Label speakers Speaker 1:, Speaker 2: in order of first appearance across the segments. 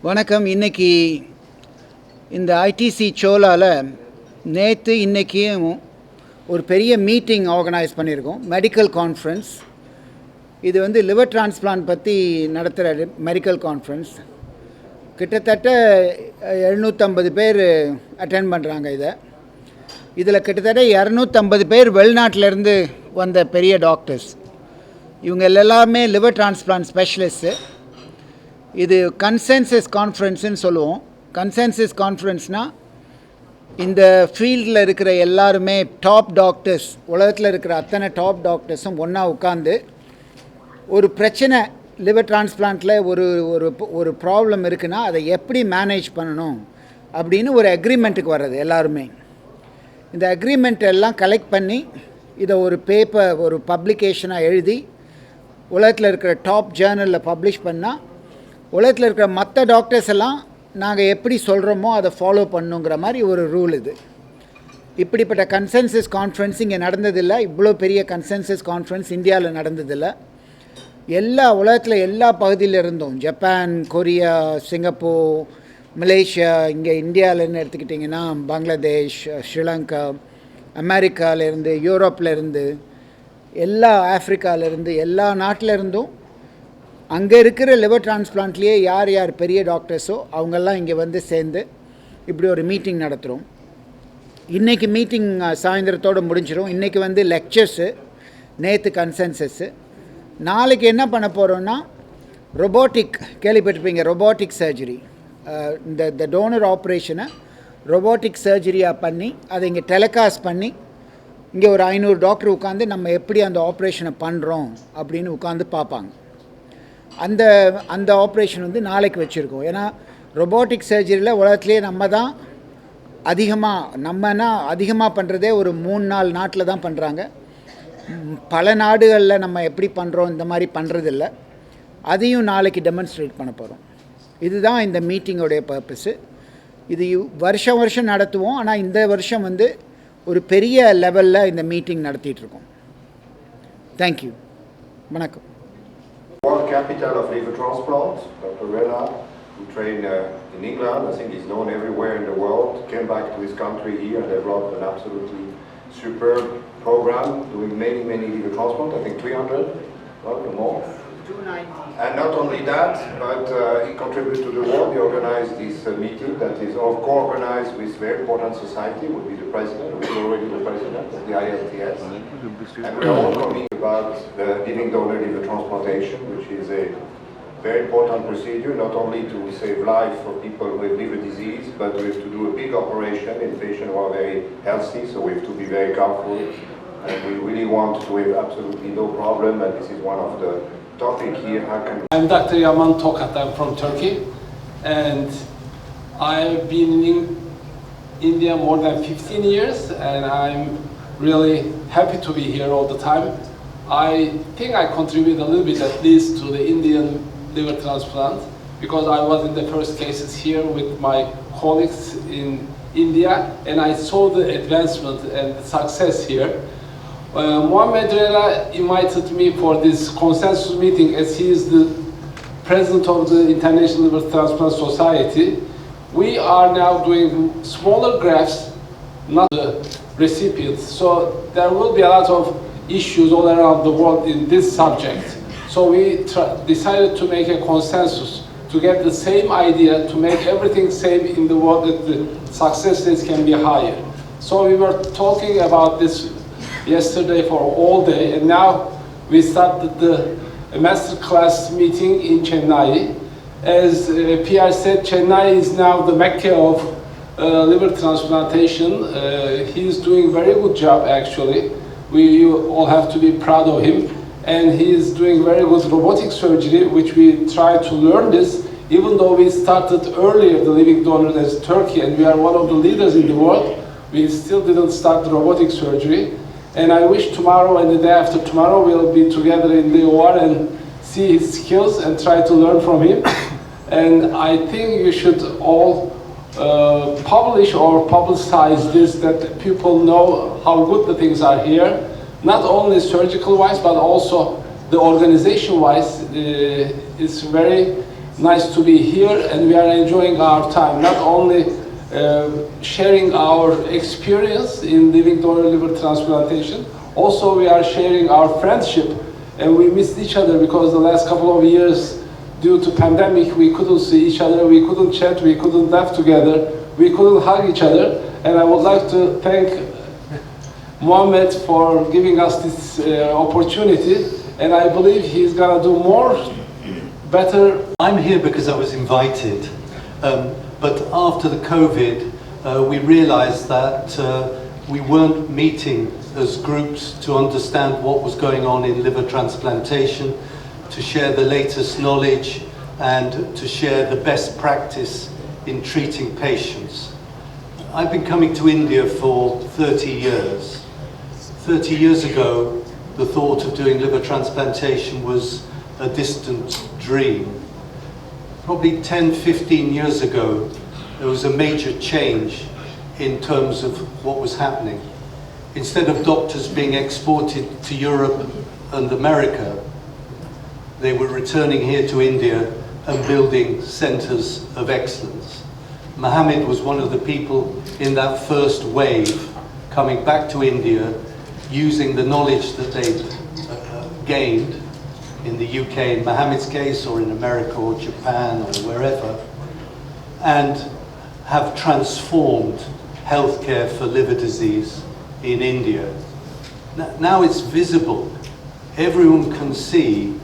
Speaker 1: வணக்கம். இன்னைக்கு இந்த ஐடிசி சோலாவில் நேற்று இன்றைக்கியும் ஒரு பெரிய மீட்டிங் ஆர்கனைஸ் பண்ணியிருக்கோம், மெடிக்கல் கான்ஃபரன்ஸ். இது வந்து லிவர் டிரான்ஸ்பிளான்ட் பற்றி நடத்துகிற மெடிக்கல் கான்ஃபரன்ஸ். கிட்டத்தட்ட 750 பேர் அட்டென்ட் பண்ணுறாங்க. இதில் கிட்டத்தட்ட 250 பேர் வெளிநாட்டிலேருந்து வந்த பெரிய டாக்டர்ஸ். இவங்க எல்லாமே லிவர் டிரான்ஸ்பிளான்ட் ஸ்பெஷலிஸ்ட்டு. இது கன்சென்சஸ் கான்ஃபரன்ஸ்னு சொல்லுவோம். கன்சென்சஸ் கான்ஃபரன்ஸ்னால் இந்த ஃபீல்டில் இருக்கிற எல்லாருமே டாப் டாக்டர்ஸ், உலகத்தில் இருக்கிற அத்தனை டாப் டாக்டர்ஸும் ஒன்றா உட்காந்து ஒரு பிரச்சனை, லிவர் டிரான்ஸ்பிளான்ட்டில் ஒரு ப்ராப்ளம் இருக்குன்னா அதை எப்படி மேனேஜ் பண்ணணும் அப்படின்னு ஒரு அக்ரிமெண்ட்டுக்கு வர்றது எல்லாருமே. இந்த அக்ரிமெண்ட் எல்லாம் கலெக்ட் பண்ணி இதை ஒரு பேப்பர், ஒரு பப்ளிகேஷனாக எழுதி உலகத்தில் இருக்கிற டாப் ஜேர்னலில் பப்ளிஷ் பண்ணால் உலகத்தில் இருக்கிற மற்ற டாக்டர்ஸ் எல்லாம் நாங்கள் எப்படி சொல்கிறோமோ அதை ஃபாலோ பண்ணுங்கிற மாதிரி ஒரு ரூல் இது. இப்படிப்பட்ட கன்சென்சஸ் கான்ஃபரன்ஸ் இங்கே நடந்ததில்லை. இவ்வளோ பெரிய கன்சென்சஸ் கான்ஃபரன்ஸ் இந்தியாவில் நடந்ததில்லை. எல்லா உலகத்தில் எல்லா பகுதியில் இருந்தும், ஜப்பான், கொரியா, சிங்கப்பூர், மலேசியா, இங்கே இந்தியாவிலேருந்து எடுத்துக்கிட்டிங்கன்னா பங்களாதேஷ், ஸ்ரீலங்கா, அமெரிக்காவிலேருந்து, யூரோப்லேருந்து, எல்லா ஆஃப்ரிக்காவிலேருந்து, எல்லா நாட்டிலேருந்தும் அங்கே இருக்கிற லிவர் டிரான்ஸ்பிளான்ட்லேயே யார் யார் பெரிய டாக்டர்ஸோ அவங்கெல்லாம் இங்கே வந்து சேர்ந்து இப்படி ஒரு மீட்டிங் நடத்துகிறோம். இன்றைக்கி மீட்டிங் சாயந்தரத்தோடு முடிஞ்சிடும். இன்றைக்கி வந்து லெக்சர்ஸு, நேற்று கன்சென்சஸ்ஸு. நாளைக்கு என்ன பண்ண போகிறோன்னா, ரொபோட்டிக் கேள்விப்பட்டிருப்பீங்க, ரொபோட்டிக் சர்ஜரி. இந்த டோனர் ஆப்ரேஷனை ரொபோட்டிக் சர்ஜரியாக பண்ணி அதை இங்கே டெலிகாஸ்ட் பண்ணி இங்கே ஒரு 500 டாக்டர் உட்காந்து நம்ம எப்படி அந்த ஆப்ரேஷனை பண்ணுறோம் அப்படின்னு உட்காந்து பார்ப்பாங்க. அந்த ஆப்ரேஷன் வந்து நாளைக்கு வச்சுருக்கோம். ஏன்னா ரொபோட்டிக் சர்ஜரியில் உலகத்துலேயே நம்ம தான் அதிகமாக பண்ணுறதே ஒரு 3-4 நாட்டில் தான் பண்ணுறாங்க. பல நாடுகளில் நம்ம எப்படி பண்ணுறோம் இந்த மாதிரி பண்ணுறதில்ல. அதையும் நாளைக்கு டெமான்ஸ்ட்ரேட் பண்ண போகிறோம். இதுதான் இந்த மீட்டிங்கோடைய பர்பஸ்ஸு. இது வருஷம் நடத்துவோம். ஆனால் இந்த வருஷம் வந்து ஒரு பெரிய லெவலில் இந்த மீட்டிங் நடத்திட்டுருக்கோம். தேங்க்யூ. வணக்கம்.
Speaker 2: World capital of liver transplant, Dr. Rela, who trained in England, I think he's known everywhere in the world, came back to his country here and developed an absolutely superb program doing many liver transplants, I think 300, or more.
Speaker 1: 290.
Speaker 2: And not only that, but he contributed to the work. He organized this meeting that is co-organized with very important society, would be the president, who is already the president of the ILTS. And we are all talking about the living donor liver transplantation, which is a very important procedure, not only to save life for people with liver disease, but we have to do a big operation in patients who are very healthy, so we have to be very careful. And we really want to have absolutely no problem, and this is one of the topic here. How can
Speaker 3: I'm Dr. Yaman Tokat. I'm from Turkey, and I've been in India more than 15 years, and I'm really happy to be here all the time. I think I contribute a little bit at least to the Indian liver transplant because I was in the first cases here with my colleagues in India, and I saw the advancement and the success here. Mohamed Rela invited me for this consensus meeting as he is the president of the International Liver Transplant Society. We are now doing smaller grafts, not the recipients. So there will be a lot of issues all around the world in this subject. So we decided to make a consensus to get the same idea, to make everything same in the world that the success rates can be higher. So we were talking about this yesterday for all day, and now we started the master class meeting in Chennai. As PR said, Chennai is now the Mecca of liver transplantation. He is doing very good job actually. We all have to be proud of him, and he is doing very good robotic surgery, which we try to learn this. Even though we started earlier the living donor as Turkey, and we are one of the leaders in the world, we still didn't start the robotic surgery. And I wish tomorrow and the day after tomorrow we'll be together in the OR and see his skills and try to learn from him. And I think you should all publish or publicize this, that people know how good the things are here, not only surgical wise but also the organization wise. It's very nice to be here, and we are enjoying our time, not only sharing our experience in living donor liver transplantation, also we are sharing our friendship, and we missed each other because the last couple of years, due to pandemic, we couldn't see each other, we couldn't chat, we couldn't laugh together, we couldn't hug each other, and I would like to thank Mohamed for giving us this opportunity, and I believe he's gonna do more, better.
Speaker 4: I'm here because I was invited, but after the COVID, we realized that we weren't meeting as groups to understand what was going on in liver transplantation, to share the latest knowledge, and to share the best practice in treating patients. I've been coming to India for 30 years. 30 years ago, the thought of doing liver transplantation was a distant dream. Probably 10, 15 years ago, there was a major change in terms of what was happening. Instead of doctors being exported to Europe and America, they were returning here to India and building centers of excellence. Mohamed was one of the people in that first wave coming back to India, using the knowledge that they'd gained in the UK in Mohamed's case, or in America or Japan or wherever, and have transformed healthcare for liver disease in India. Now it's visible. Everyone can see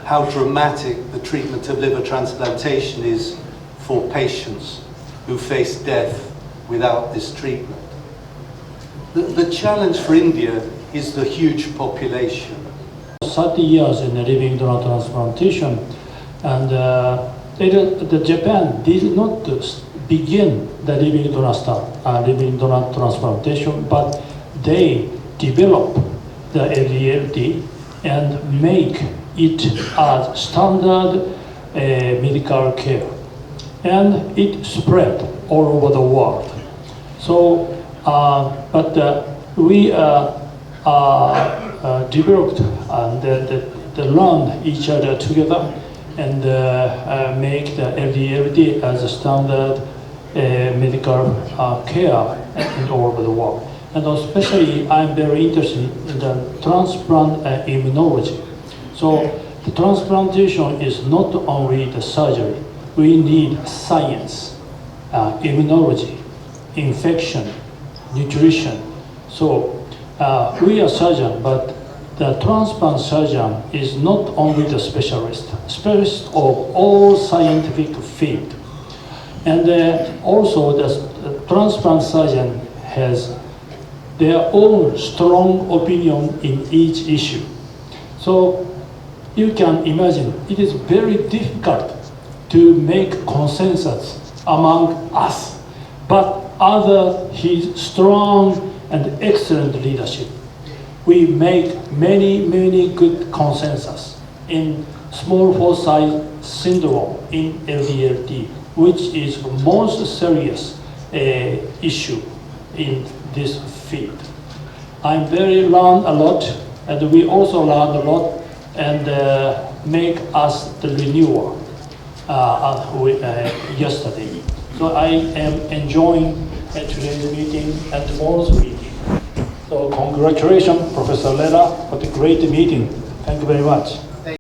Speaker 4: how dramatic the treatment of liver transplantation is for patients who face death without this treatment. The challenge for India is the huge population.
Speaker 5: 30 years in living donor transplantation, and Japan did not begin the living donor transplantation, but they developed the LDLT and make it as standard medical care, and it spread all over the world. So, we developed and learned each other together and make the LDLT as a standard medical care all over the world. And especially, I'm very interested in the transplant immunology. So the transplantation is not only the surgery. We need science, immunology, infection, nutrition. So we are surgeon, but the transplant surgeon is not only the specialist of all scientific field. And also the transplant surgeon has their own strong opinion in each issue. So you can imagine it is very difficult to make consensus among us, but under his strong and excellent leadership, we make many good consensus in small foresight syndrome in LDLT, which is the most serious issue in this field. I'm very learned a lot, and we also learned a lot, and make us the renewal yesterday. So I am enjoying today's meeting and tomorrow's meeting. So congratulations, Professor Rela, for the great meeting. Thank you very much.